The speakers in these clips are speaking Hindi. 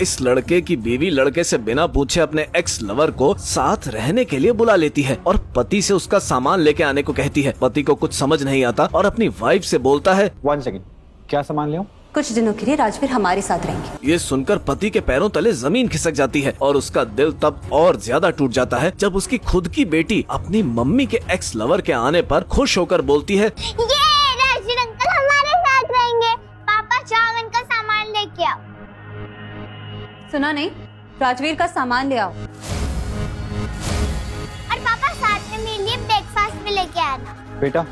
इस लड़के की बीवी लड़के से बिना पूछे अपने एक्स लवर को साथ रहने के लिए बुला लेती है और पति से उसका सामान लेके आने को कहती है। पति को कुछ समझ नहीं आता और अपनी वाइफ से बोलता है, 1 सेकेंड, क्या सामान ले आऊं? कुछ दिनों के लिए राजवीर हमारे साथ रहेंगे। ये सुनकर पति के पैरों तले जमीन खिसक जाती है और उसका दिल तब और ज्यादा टूट जाता है जब उसकी खुद की बेटी अपनी मम्मी के एक्स लवर के आने पर खुश होकर बोलती है, ये राजवीर अंकल हमारे साथ रहेंगे। पापा जाओ इनका सामान लेके आओ। सुना नहीं, राजवीर का सामान ले आओ। और पापा साथ में मेरे लिए ब्रेकफास्ट भी लेके आना। बेटा,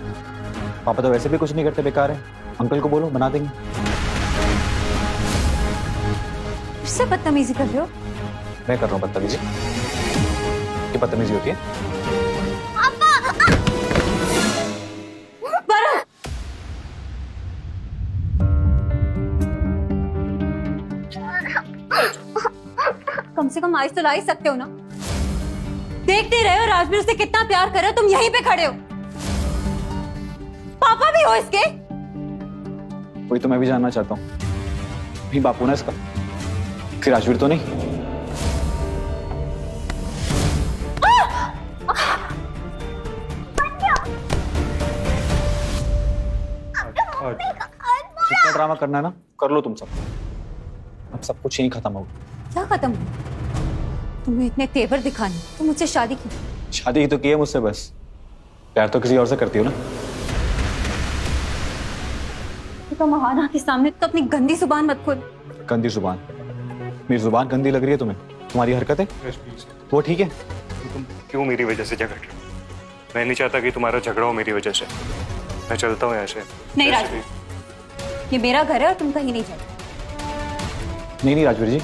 पापा तो वैसे भी कुछ नहीं करते, बेकार है। अंकल को बोलो, बना देंगे। फिर से बदतमीजी कर रहे हो? मैं कर रहा हूँ बदतमीजी? ये बदतमीजी होती है? कम से कम आज तो ला ही सकते हो ना। देखते रहे हो राजवीर से कितना प्यार कर रहे हो, तुम यहीं पे खड़े हो। पापा भी हो इसके? वही तो मैं भी जानना चाहता हूँ। भी बापू ना इसका, फिर राजवीर तो नहीं? जितना ड्रामा करना है ना, कर लो तुम सब। अब सब कुछ यहीं खत्म हो। क्या खत्म हो? तुम्हें इतने तेवर दिखाने तो मुझसे शादी की? शादी ही तो की है मुझसे, बस प्यार तो किसी और से करती हो ना। तो महाना के सामने तो अपनी गंदी जुबान मत खोल। गंदी जुबान? मेरी जुबान गंदी लग रही है तुम्हें? तुम्हारी हरकतें वो ठीक है? तुम क्यों मेरी वजह से झगड़ रहे हो? मैं नहीं चाहता कि तुम्हारा झगड़ा हो मेरी वजह से। मैं चलता हूँ यहाँ से। नहीं राजवीर, ये मेरा घर है और तुम कहीं नहीं जाओ। नहीं राजवीर जी,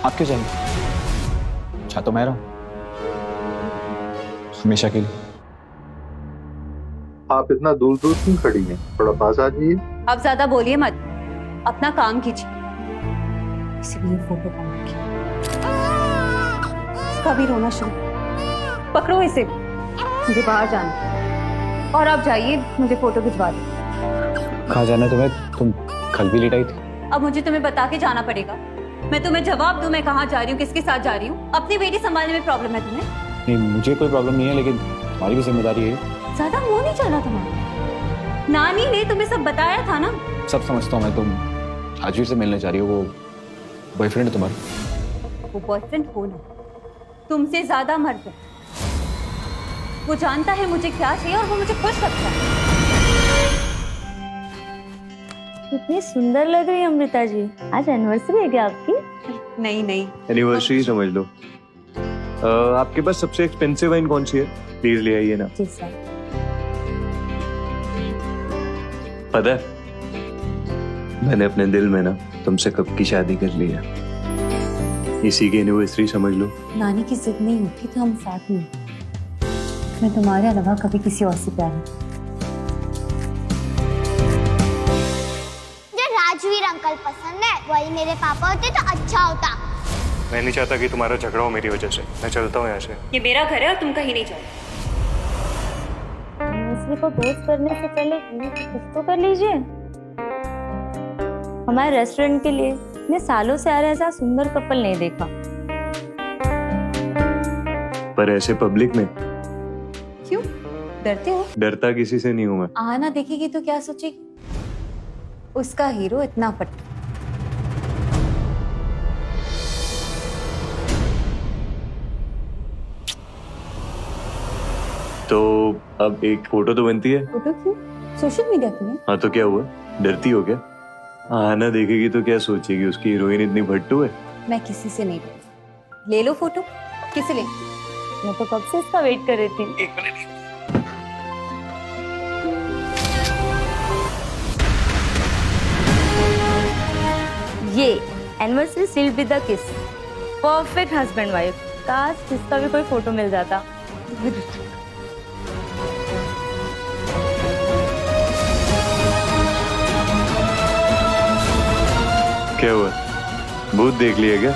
आप क्यों जाएंगे? अच्छा तो मैं रहूं हमेशा के लिए। आप इतना दूर दूर क्यों खड़ी हैं? थोड़ा पास आ जाइए। अब ज्यादा बोलिए मत, अपना काम कीजिए। इसीलिए फोटो काम किया। इसका भी रोना शुरू। पकड़ो इसे, मुझे बाहर जाना है। और आप जाइए, मुझे फोटो खिंचवा दो। कहाँ जाना है तुम्हें? तुम कल भी लेट आई थी। अब मुझे तुम्हें बता के जाना पड़ेगा। मैं तुम्हें जवाब दूं मैं कहाँ जा रही हूँ, किसके साथ जा रही हूँ? अपनी बेटी संभालने में प्रॉब्लम है तुम्हें? नहीं, मुझे कोई प्रॉब्लम नहीं है, लेकिन तुम्हारी भी जिम्मेदारी है। ज्यादा मुंह नहीं चला तुम्हारा। नानी ने तुम्हें सब बताया था ना। सब समझता हूँ मैं। तुम राजवीर से मिलने जा रही हो, वो बॉयफ्रेंड है तुम्हारा। वो बॉयफ्रेंड हो ना, तुमसे ज्यादा मर्द है। वो जानता है मुझे क्या चाहिए और वो मुझे खुश रखता है। कितनी सुंदर लग रही है अमृता जी। आज एनिवर्सरी है क्या आपकी? नहीं नहीं, एनिवर्सरी समझ लो। आपके पास सबसे एक्सपेंसिव वाइन कौन सी है? प्लीज ले आइए ना। जी सर। पता है, मैंने अपने दिल में ना तुमसे कब की शादी कर ली है। इसी की एनिवर्सरी समझ लो। नानी की जिद नहीं होती तो हम साथ में। मैं तुम्हारे अलावा कभी किसी और से प्यार नहीं। जो राजवीर अंकल पसंद है वही मेरे पापा होते तो अच्छा होता। मैं नहीं चाहता कि तुम्हारा झगड़ा हो मेरी वजह से। मैं चलता हूँ यहाँ से। ये मेरा घर है और तुम कहीं नहीं जाओ। एनिवर्सरी को दोस्त करने से पहले कुछ तो कर लीजिए। हमारे रेस्टोरेंट के लिए मैं सालों से आ रहा ऐसा सुंदर कपल नहीं देखा। पर ऐसे पब्लिक में? क्यों डरते हो? डरता किसी से नहीं हूँ मैं। आना देखेगी तो क्या सोचेगी? उसका हीरो इतना पट्टा। तो अब एक फोटो तो बनती है। फोटो क्यों? सोशल मीडिया के लिए। हाँ तो क्या हुआ? डरती हो क्या? आना देखेगी तो क्या सोचेगी? उसकी हीरोइन इतनी भट्टू है। मैं किसी से नहीं डरती। ले लो फोटो। किसे ले? मैं तो कब से इसका वेट कर रही थी। एक मिनट। ये एनिवर्सरी सील्ड विद द किस। Perfect husband wife. काश इसका भी कोई फोटो मिल जाता। क्या हुआ? भूत देख लिया क्या?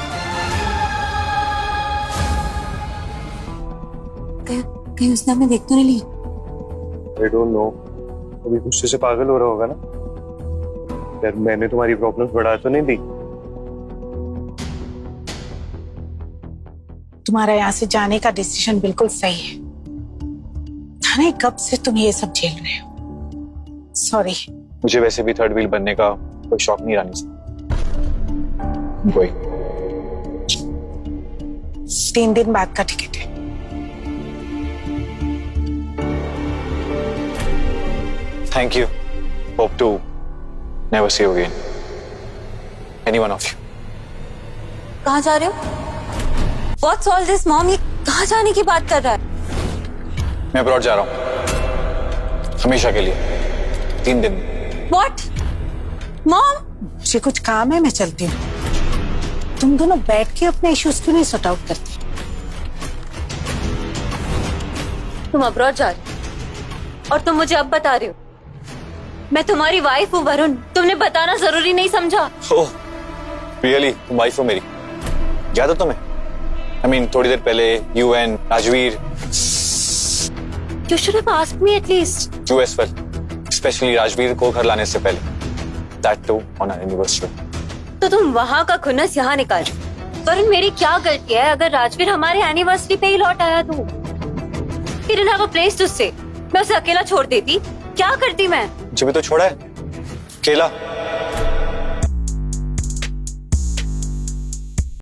कहीं उसने हमें देख तो नहीं ली? I don't know. अभी गुस्से से पागल हो रहा होगा ना। यार मैंने तुम्हारी प्रॉब्लम्स बढ़ा तो नहीं दी? तुम्हारा यहाँ से जाने का डिसीजन बिल्कुल सही है। जाने कब से तुम ये सब झेल रहे हो। सॉरी। मुझे वैसे भी थर्ड व्हील बनने का कोई शौक नहीं रानी से। कोई 3 दिन बाद का टिकट है। Thank you. Hope to never see you again, any one of you. कहाँ जा रहे हो? What's all this, mom? ये कहाँ जाने की बात कर रहा है? मैं अब्रॉड जा रहा हूँ हमेशा के लिए, 3 दिन। What? मॉम? मुझे कुछ काम है, मैं चलती हूँ। तुम दोनों बैठ के अपने इश्यूज क्यों नहीं सॉर्ट आउट करती? तुम अब्रॉड जा रहे हो और तुम मुझे अब बता रहे हो? मैं तुम्हारी वाइफ हूँ वरुण, तुमने बताना जरूरी नहीं समझा? Oh really? तुम वाइफ हो मेरी? याद है तुम्हें? I mean, थोड़ी देर पहले you and Rajveer. You should have asked me at least. You as well, especially Rajveer को घर लाने से पहले, that too on our anniversary। तो तुम वहाँ का खुन्नस यहाँ निकाल रहे हो। वरुण, मेरी क्या गलती है अगर राजवीर हमारे एनिवर्सरी पे ही लौट आया तो? He didn't have a place to stay। मैं उसे अकेला छोड़ देती, क्या करती मैं? जब भी तो छोड़ा है अकेला।